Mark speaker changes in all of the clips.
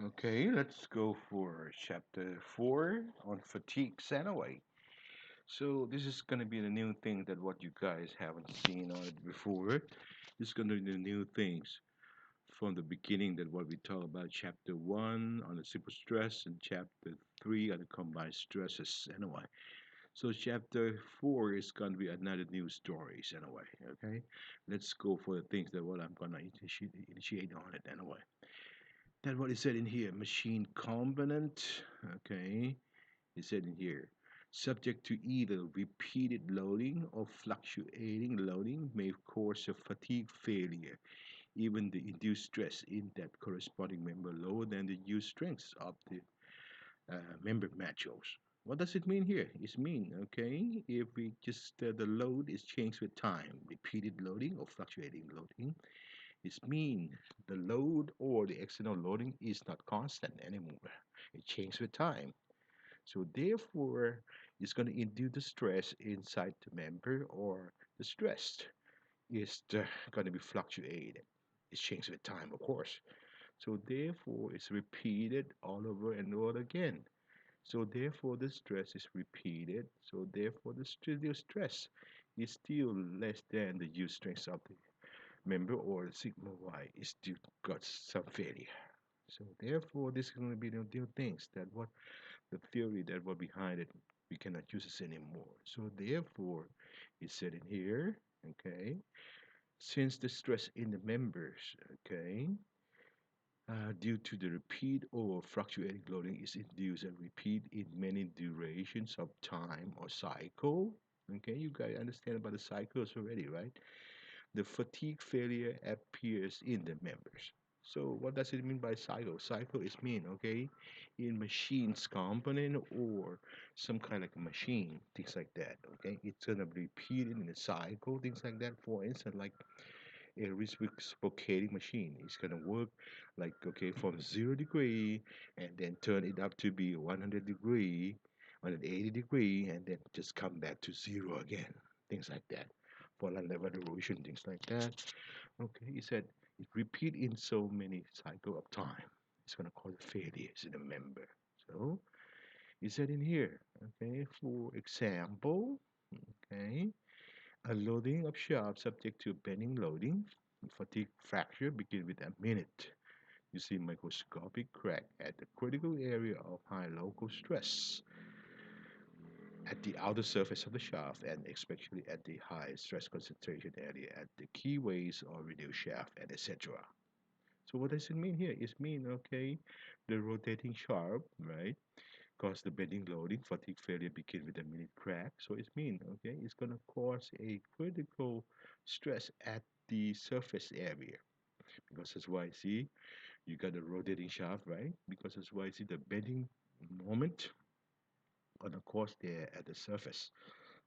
Speaker 1: Okay, let's go for chapter 4 on fatigues anyway. So this is gonna be the new thing that what you guys haven't seen on it before. It's gonna be the new things from the beginning that what we talk about chapter 1 on the simple stress and chapter 3 on the combined stresses anyway. So chapter 4 is gonna be another new stories anyway. Okay, let's go for the things that what I'm gonna initiate on it anyway. That's what it said in here. Machine component. Okay. It said in here. Subject to either repeated loading or fluctuating loading may cause a fatigue failure. Even the induced stress in that corresponding member lower than the used strengths of the member matches. What does it mean here? It mean, okay, if we just the load is changed with time, repeated loading or fluctuating loading, this means the load or the external loading is not constant anymore. It changes with time. So therefore, it's going to induce the stress inside the member or the stress is going to be fluctuated. It changes with time, of course. So therefore, it's repeated all over and over again. So therefore, the stress is repeated. So therefore, the stress is still less than the use strength of the member or sigma y is due got some failure. So therefore, this is going to be the new things that what the theory that was behind it, we cannot use this anymore. So therefore, it's said in here, okay, since the stress in the members, okay, due to the repeat or fluctuating loading is induced and repeat in many durations of time or cycle. Okay, you guys understand about the cycles already, right? The fatigue failure appears in the members. So what does it mean by cycle? Cycle is mean, okay, in machines component or some kind of machine, things like that. Okay, it's gonna be repeated in a cycle, things like that. For instance, like a reciprocating machine, it's gonna work like okay from 0 degree and then turn it up to be 100 degree, 180 degree, and then just come back to zero again. Things like that for land revolution, things like that. Okay, he said it repeat in so many cycle of time. It's gonna cause failures in the member. So he said in here, okay, for example, okay, a loading of shaft subject to bending loading, fatigue fracture begin with a minute. You see microscopic crack at the critical area of high local stress at the outer surface of the shaft and especially at the high stress concentration area at the keyways or reduced shaft and etc. So what does it mean here? It mean okay, the rotating shaft, right? Cause the bending loading, fatigue failure begin with a minute crack. So it mean okay, it's gonna cause a critical stress at the surface area. Because that's why see you got the rotating shaft, right? Because that's why see the bending moment gonna cause there at the surface.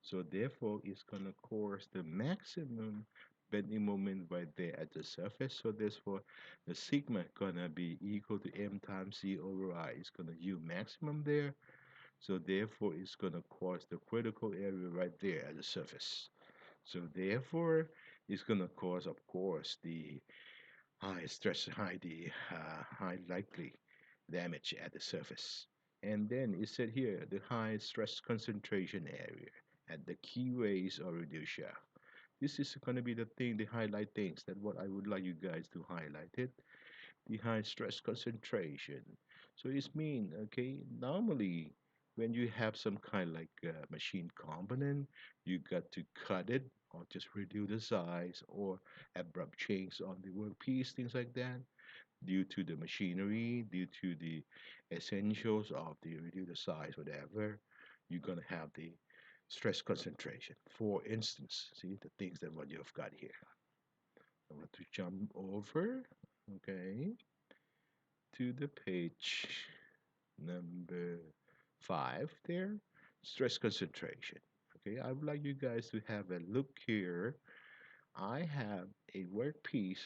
Speaker 1: So therefore, it's gonna cause the maximum bending moment right there at the surface. So therefore, the sigma gonna be equal to m times c over I. It's gonna u maximum there. So therefore, it's gonna cause the critical area right there at the surface. So therefore, it's gonna cause, of course, the high stress, high likely damage at the surface. And then it said here the high stress concentration area at the keyways or reducer. This is going to be the thing, the highlight things that what I would like you guys to highlight it. The high stress concentration. So it's mean okay. Normally, when you have some kind like machine component, you got to cut it or just reduce the size or abrupt change on the workpiece, things like that due to the machinery, due to the essentials of the reduce the size, whatever, you're gonna have the stress concentration. For instance, see the things that what you've got here. I want to jump over, okay, to the page number 5 there. Stress concentration. Okay, I would like you guys to have a look here. I have a workpiece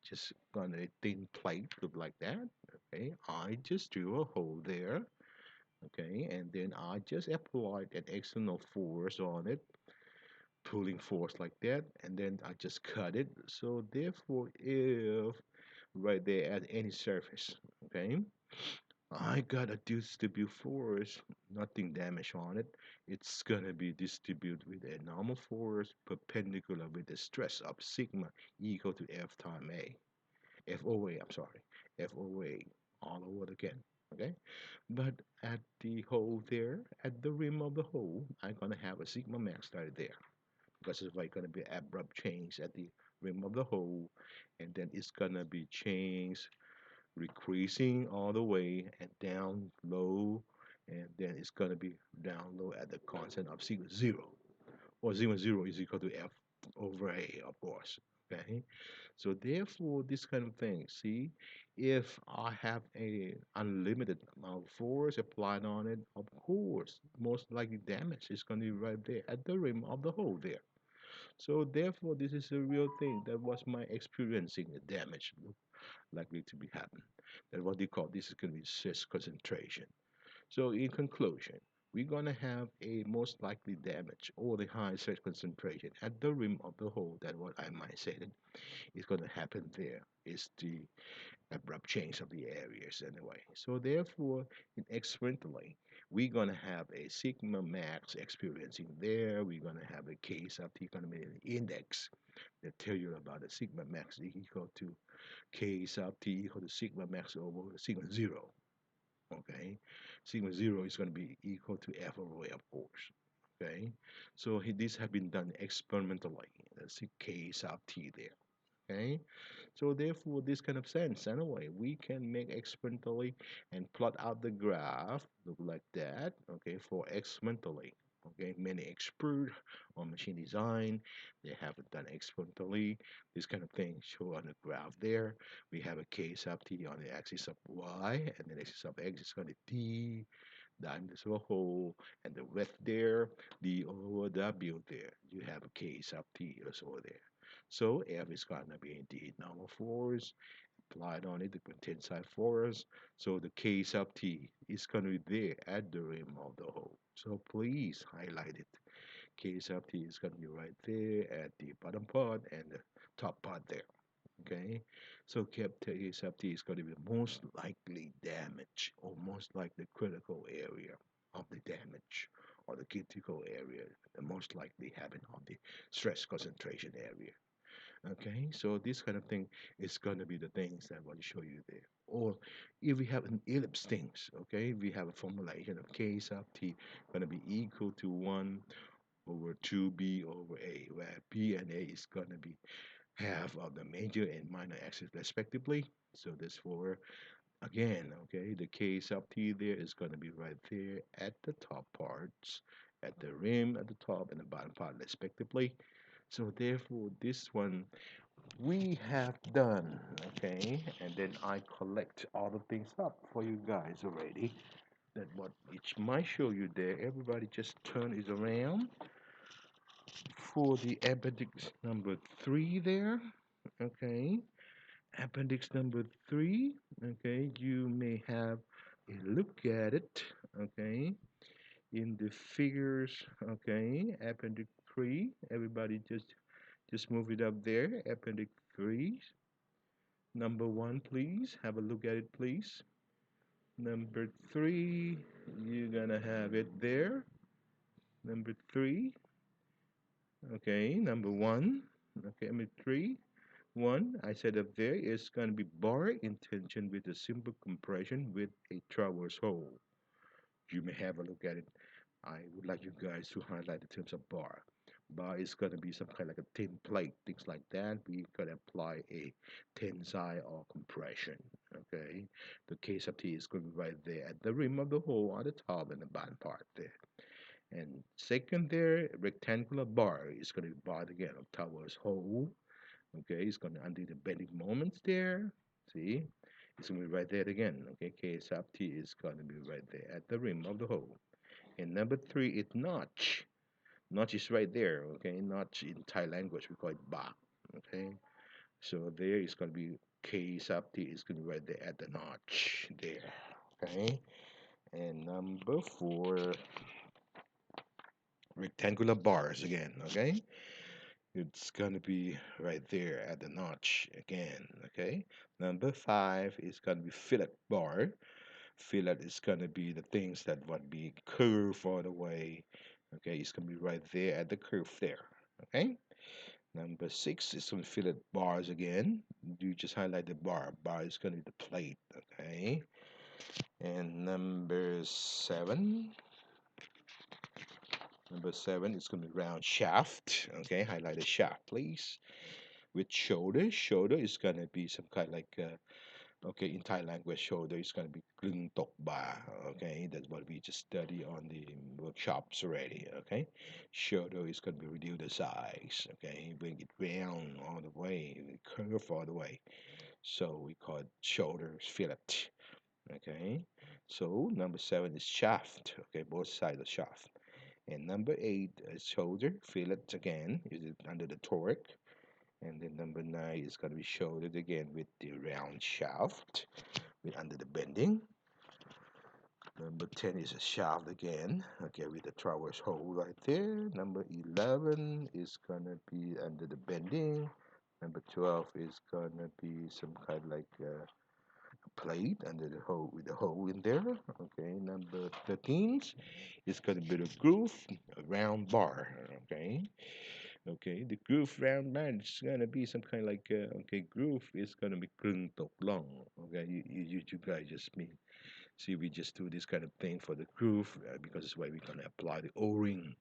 Speaker 1: just on a thin plate, look like that. Okay, I just drew a hole there. Okay, and then I just applied an external force on it, pulling force like that, and then I just cut it. So therefore, if right there at any surface, okay, I got a distribute force, nothing damage on it. It's gonna be distributed with a normal force perpendicular with the stress of sigma equal to F time A. FOA, I'm sorry. FOA all over again. Okay? But at the hole there, at the rim of the hole, I'm gonna have a sigma max right there. Because it's like gonna be abrupt change at the rim of the hole, and then it's gonna be change decreasing all the way and down low, and then it's gonna be down low at the constant of sigma zero, or sigma zero is equal to F over A, of course. Okay, so therefore, this kind of thing, see, if I have a unlimited amount of force applied on it, of course, most likely damage is going to be right there at the rim of the hole there. So therefore, this is a real thing. That was my experiencing the damage likely to be happen. That's what they call this is going to be stress concentration. So in conclusion, we're going to have a most likely damage or the high stress concentration at the rim of the hole. That what I might say that is going to happen there is the abrupt change of the areas anyway. So therefore, in experimentally, we're gonna have a sigma max experiencing there. We're gonna have a case of t gonna be an index that tell you about the sigma max equal to k sub t equal to sigma max over sigma zero. Okay, sigma zero is going to be equal to f over a, of course. Okay, so this have been done experimentally. That's k sub t there. Okay, so therefore, this kind of sense, anyway, we can make experimentally and plot out the graph, look like that, okay, for experimentally. Okay, many expert on machine design, they have it done experimentally. This kind of thing show on the graph there. We have a k sub t on the axis of y, and the axis of x is going to d, diameter of a hole, and the width there, d over w there. You have a k sub t also there. So F is going to be indeed normal force applied on it, the tensile force. So the K sub T is going to be there at the rim of the hole. So please highlight it. K sub T is going to be right there at the bottom part and the top part there. Okay, so K sub T is going to be the most likely damage or most likely critical area of the damage or the critical area, the most likely happen of the stress concentration area. Okay, so this kind of thing is gonna be the things that I want to show you there. Or if we have an ellipse things, okay, we have a formulation of k sub t gonna be equal to 1 over 2b over a, where b and a is gonna be half of the major and minor axis respectively. So this for again, okay, the k sub t there is gonna be right there at the top parts, at the rim at the top and the bottom part respectively. So therefore, this one we have done, okay, and then I collect all the things up for you guys already. That what it might show you there. Everybody just turn it around for the appendix number 3 there, okay. Appendix number 3, okay. You may have a look at it, okay, in the figures, okay. Appendix 3. Everybody just move it up there. Appendix 3. Number 1, please. Have a look at it, please. Number 3, you're gonna have it there. Number 3, okay. Number 1, okay. Number 3, 1, I said up there is gonna be bar in tension with a simple compression with a traverse hole. You may have a look at it. I would like you guys to highlight the terms of bar. Bar is going to be some kind of like a thin plate, things like that. We could apply a tensile or compression. Okay, the K sub T is going to be right there at the rim of the hole on the top and the bottom part there. And second there, rectangular bar is going to be barred again of towards hole. Okay, it's going to undo the bending moments there. See, it's going to be right there again. Okay, K sub T is going to be right there at the rim of the hole. And number 3 is notch. Notch is right there, okay? Notch in Thai language, we call it ba, okay? So there is going to be K sub T is going to be right there at the notch there, okay? And number 4, rectangular bars again, okay? It's going to be right there at the notch again, okay? Number 5 is going to be fillet bar. Fillet is gonna be the things that would be curve all the way. Okay, it's gonna be right there at the curve there. Okay. Number six is gonna fillet bars again. You just highlight the bar. Bar is gonna be the plate. Okay. And number seven is gonna be round shaft. Okay, highlight the shaft, please. With shoulder, shoulder is gonna be some kind like okay, in Thai language, shoulder is going to be kling tok ba. Okay, that's what we just study on the workshops already. Okay, shoulder is going to be reduce the size. Okay, bring it round all the way, curve all the way. So we call it shoulder fillet. Okay, so number seven is shaft. Okay, both sides of shaft. And number eight is shoulder fillet again. Is it under the torque? And then number nine is going to be shouldered again with the round shaft with under the bending. Number 10 is a shaft again, okay, with the traverse hole right there. Number 11 is gonna be under the bending. Number 12 is gonna be some kind like plate under the hole with a hole in there. Okay, number 13 is gonna be the groove, a round bar. Okay, okay, the groove round bar is gonna be some kind like okay, groove is gonna be kung tok long. Okay, you guys just mean. See, we just do this kind of thing for the groove because it's why we're gonna apply the O-ring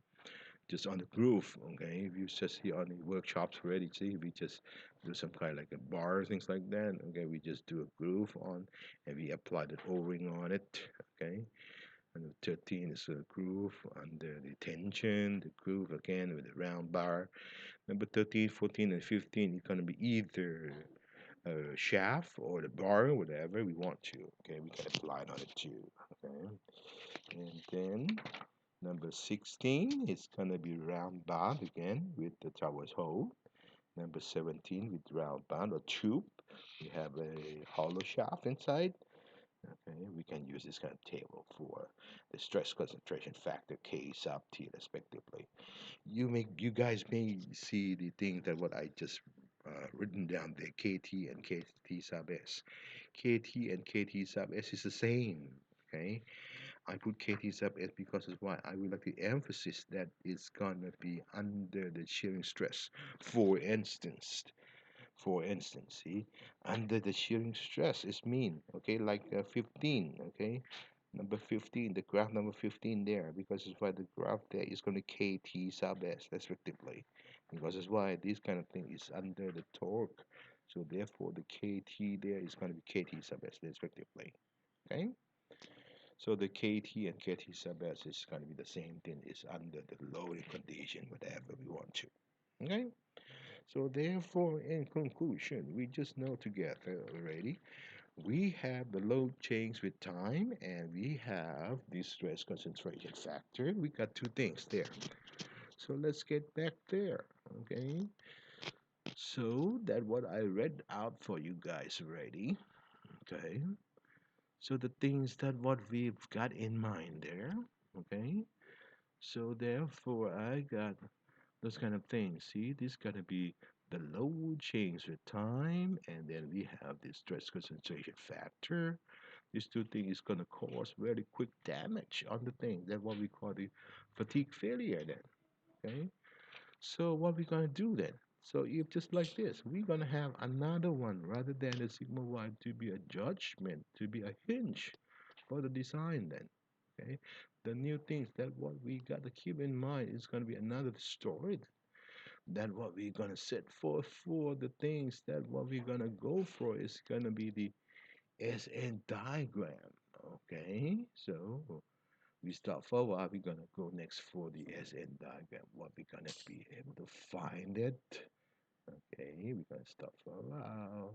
Speaker 1: just on the groove. Okay, if you just see on the workshops already, see, we just do some kind of like a bar, things like that. Okay, we just do a groove on, and we apply the O-ring on it. Okay, and the 13 is a groove under the tension, the groove again with the round bar. Number 13, 14, and 15 is gonna be either shaft or the bar, whatever we want to. Okay, we can apply it on it too. Okay, and then number 16 is gonna be round band again with the traverse hole. Number 17 with round band or tube. We have a hollow shaft inside. Okay, we can use this kind of table for the stress concentration factor K sub T respectively. You guys may see the things that what I just written down there, KT and KT sub S. KT and KT sub S is the same. Okay, I put KT sub S because it's why I would like to emphasize that it's gonna be under the shearing stress. For instance, see, under the shearing stress is mean. Okay, like 15. Okay, number 15, the graph number 15 there, because it's why the graph there is going to KT sub S respectively, because it's why this kind of thing is under the torque, so therefore the KT there is going to be KT sub S respectively. Okay, so the KT and KT sub S is going to be the same thing, is under the loading condition, whatever we want to. Okay, so therefore in conclusion, we just know together already we have the load change with time and we have the stress concentration factor. We got two things there. So let's get back there. Okay. So that what I read out for you guys already. Okay. So the things that what we've got in mind there. Okay. So therefore I got those kind of things. See, this gonna be the load change with time, and then we have the stress concentration factor. These two things is gonna cause very quick damage on the thing. That's what we call the fatigue failure then. Okay. So what we gonna do then? So if just like this, we're gonna have another one rather than the sigma y to be a judgment, to be a hinge for the design then. Okay. The new things that what we got to keep in mind is gonna be another story than what we're gonna set forth for the things that what we're gonna go for is gonna be the SN diagram. Okay, so we stop for a while. We're gonna go next for the SN diagram. What we're gonna be able to find it. Okay, we're gonna stop for a while.